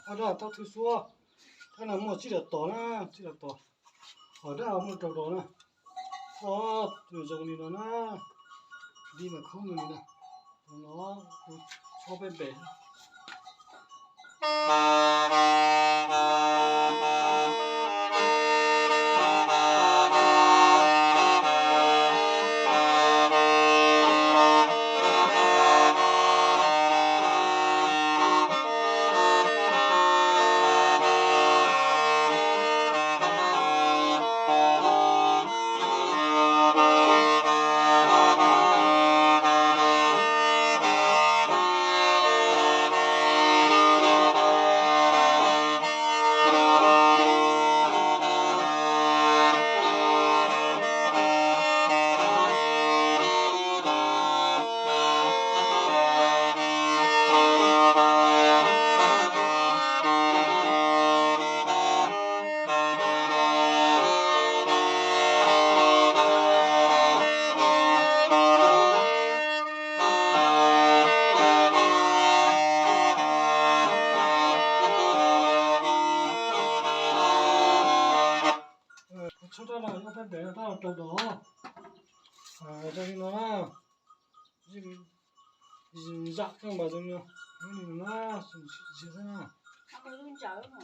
ở đó tao thử xua cái nào mua chỉ là to na chỉ là to ở đó mua trâu đồ nè rồi dùng đi nó na đi mà không được nè nó cho bên bể cho đó là nó phải để nó trâu đồ cho nó dặn không mà dùng nó chỉ thế nào Aku itu jauh mà.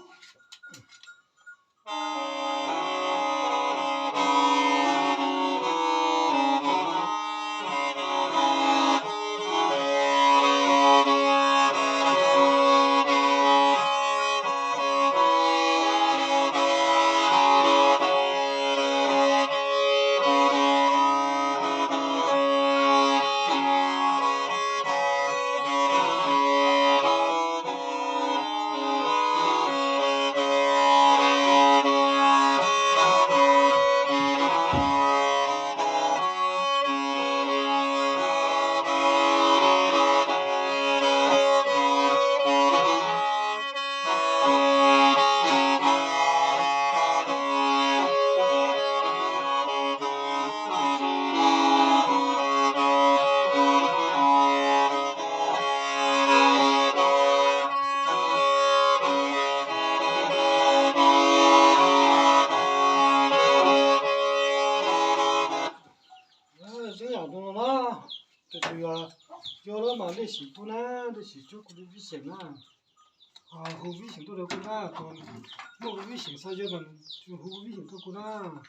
这样多了，这就要了嘛，那洗多呢，那洗就估计危险啊，好危险都得过那，莫危险啥就本就好危险都过那。